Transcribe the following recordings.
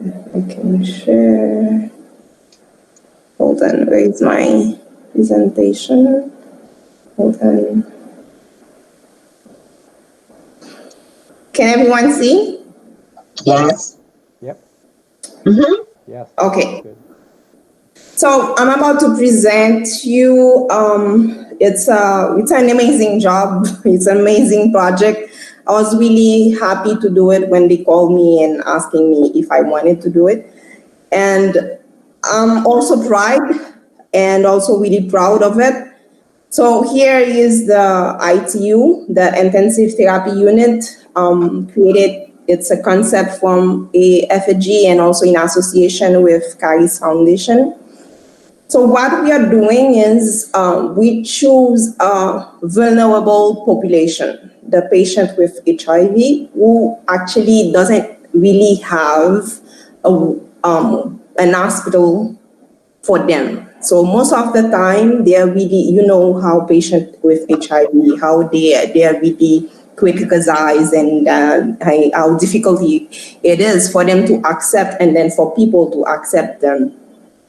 I can share. Hold on, where is my presentation? Hold on. Can everyone see? Yes. Yep. Mm-hmm. Yes. Okay. Good. So I'm about to present you. It's an amazing job. It's an amazing project. I was really happy to do it when they called me and asking me if I wanted to do it. And I'm also and also really proud of it. So here is the ITU, the intensive therapy unit, created. It's a concept from a FG and also in association with Caris Foundation. So what we are doing is we choose a vulnerable population, the patient with HIV who actually doesn't really have an hospital for them. So most of the time, they are really, you know, how patients with HIV, how they are really criticized and how difficult it is for them to accept and then for people to accept them.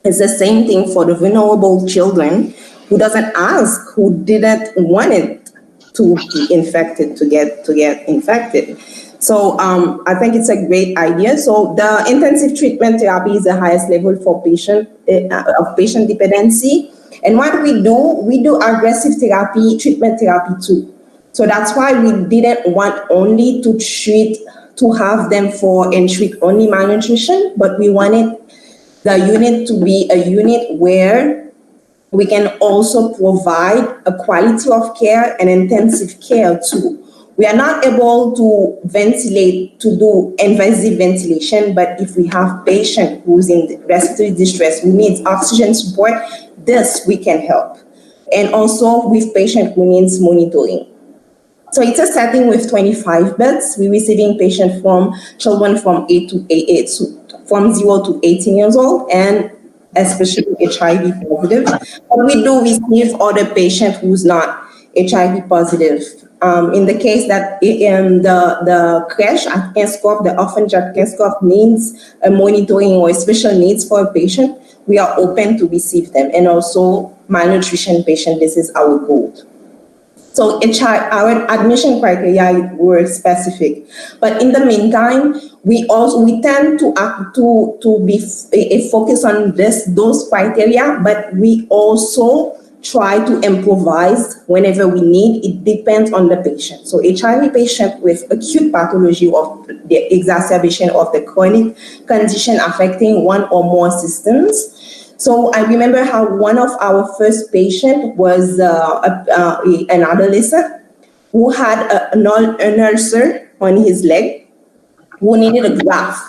It's the same thing for the vulnerable children who doesn't ask, who didn't want it to be infected, to get infected. So I think it's a great idea. So the intensive treatment therapy is the highest level for of patient dependency. And what we do aggressive therapy, treatment therapy too. So that's why we didn't want only to have them for and treat only malnutrition, but we wanted the unit to be a unit where we can also provide a quality of care and intensive care too. We are not able to ventilate, to do invasive ventilation, but if we have patient who's in respiratory distress, who needs oxygen support, this we can help. And also with patient who needs monitoring. So it's a setting with 25 beds. We're receiving patients from children from 0 to 18 years old, and especially HIV positive. But we do receive other patients who's not HIV positive. In the case that the creche at Kenskov, the orphanage at Kenskov needs a monitoring or special needs for a patient, we are open to receive them. And also malnutrition patient, this is our goal. So our admission criteria were specific, but in the meantime, we tend to be focused on those criteria, but we also try to improvise whenever we need. It depends on the patient. So HIV patient with acute pathology of the exacerbation of the chronic condition affecting one or more systems. So I remember how one of our first patients was an adolescent who had an ulcer on his leg, who needed a graft.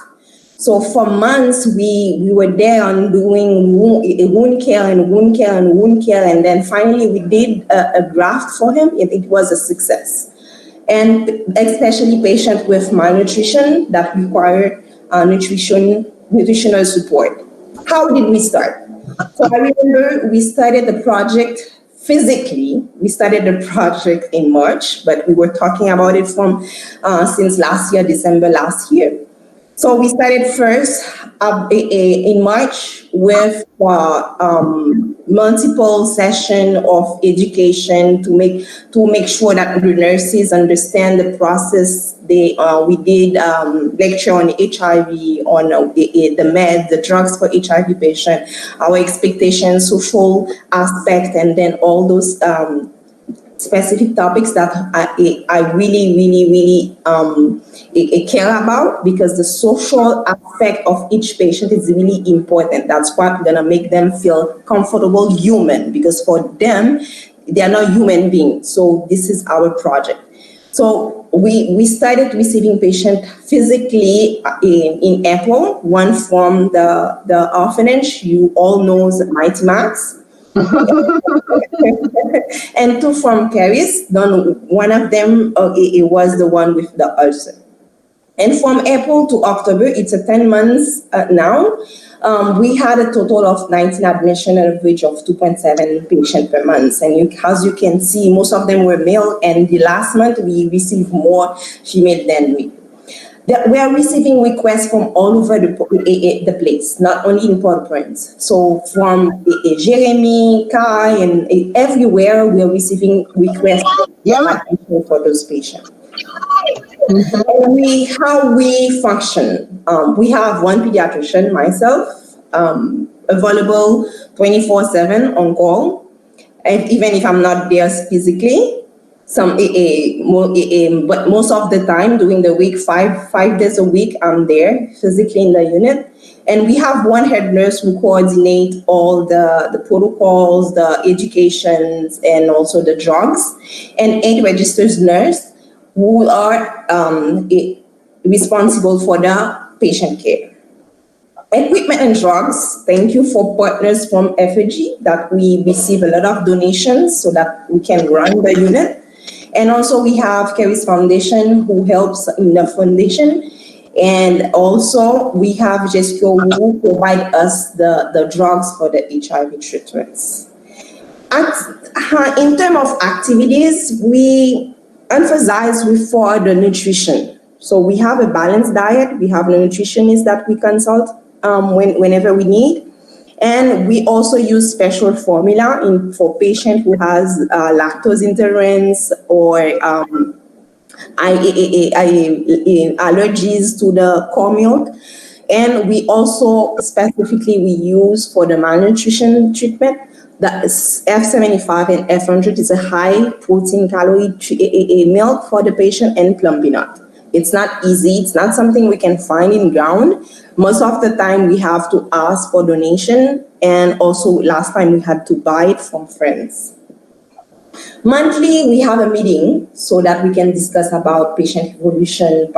So for months, we were there on doing wound care, and then finally we did a graft for him. It was a success. And especially patients with malnutrition that require nutritional support. How did we start? So I remember we started the project physically. We started the project in March, but we were talking about it since last year, December last year. So we started first in March with multiple sessions of education to make sure that the nurses understand the process. We did lecture on HIV, on the meds, the drugs for HIV patients, our expectations, social aspect, and then all those specific topics that I really care about, because the social aspect of each patient is really important. That's what's gonna make them feel comfortable, human, because for them, they are not human beings. So this is our project. So we started receiving patients physically in April, one from the orphanage, you all know Mighty Max. And two from Caris. One of them, it was the one with the ulcer. And from April to October, it's a 10 months now. We had a total of 19 admission, an average of 2.7 patients per month. And as you can see, most of them were male. And the last month, we received more female than male. We are receiving requests from all over the place, not only in Port-au-Prince. So from Jeremy, Kai, and everywhere, we are receiving requests Yeah. for those patients. Mhm. And how we function. We have one pediatrician, myself, available 24/7 on call. And even if I'm not there physically, but most of the time during the week, five days a week, I'm there physically in the unit. And we have one head nurse who coordinates all the protocols, the educations, and also the drugs, and 8 registered nurse who are responsible for the patient care. Equipment and drugs, thank you for partners from FAG that we receive a lot of donations so that we can run the unit. And also we have Kerry's Foundation who helps in the foundation. And also we have Jesco who provide us the drugs for the HIV treatments. In terms of activities, we emphasize for the nutrition. So we have a balanced diet. We have a nutritionist that we consult whenever we need. And we also use special formula for patient who has lactose intolerance or allergies to the core milk. And we also specifically we use for the malnutrition treatment. The F75 and F100 is a high protein calorie milk for the patient and plum peanut. It's not easy. It's not something we can find in ground. Most of the time we have to ask for donation, and also last time we had to buy it from friends. Monthly, we have a meeting so that we can discuss about patient evolution,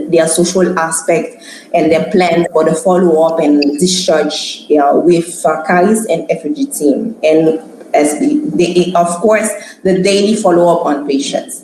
their social aspect, and their plan for the follow-up and discharge with CARIS and FAG team. And of course, the daily follow-up on patients.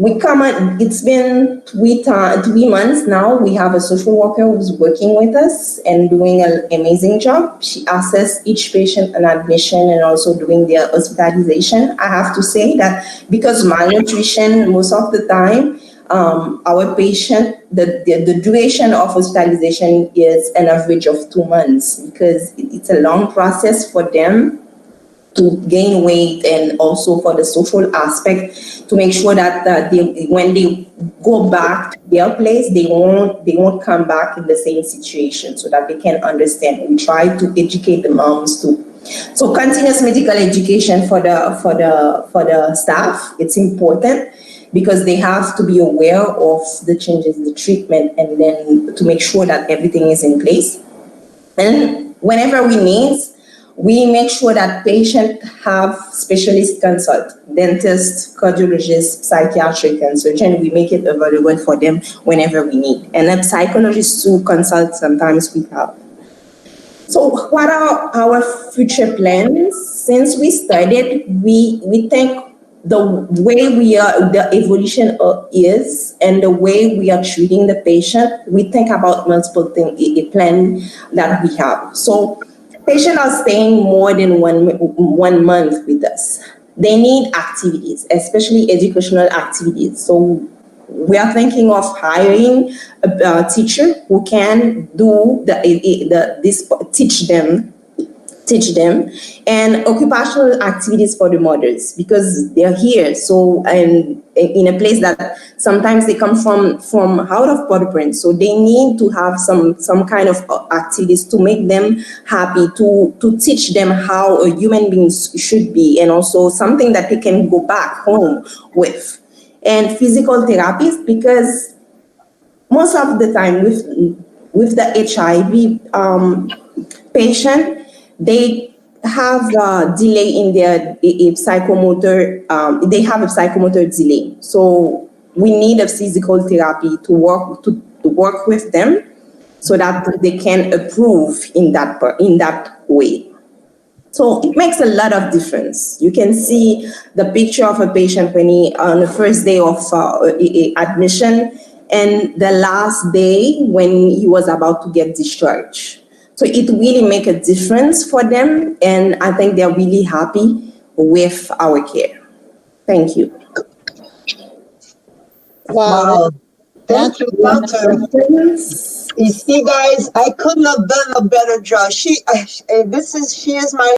It's been 3 months now. We have a social worker who's working with us and doing an amazing job. She assesses each patient an admission and also doing their hospitalization. I have to say that because malnutrition, most of the time, our patient, the duration of hospitalization is an average of 2 months because it's a long process for them to gain weight, and also for the social aspect to make sure that when they go back to their place, they won't come back in the same situation, so that they can understand. We try to educate the moms too. So continuous medical education for the staff, it's important because they have to be aware of the changes in the treatment, and then to make sure that everything is in place. And whenever we need, we make sure that patients have specialist consult, dentist, cardiologist, psychiatric, and surgeon. We make it available for them whenever we need. And a psychologist to consult sometimes we have. So what are our future plans? Since we started, we think the way the evolution is and the way we are treating the patient, we think about multiple things, a plan that we have. So patients are staying more than one month with us. They need activities, especially educational activities. So we are thinking of hiring a teacher who can do teach them, and occupational activities for the mothers because they're here. So and in a place that sometimes they come from out of Port-au-Prince, so they need to have some kind of activities to make them happy, to teach them how a human being should be, and also something that they can go back home with. And physical therapies, because most of the time with the HIV patient, they have a delay in their psychomotor. They have a psychomotor delay, so we need a physical therapy to work with them, so that they can improve in that way. So it makes a lot of difference. You can see the picture of a patient when he on the first day of admission, and the last day when he was about to get discharged. So it really makes a difference for them, and I think they're really happy with our care. Thank you. Wow. Thank you, Walter. Questions? You see, guys, I couldn't have done a better job. She is my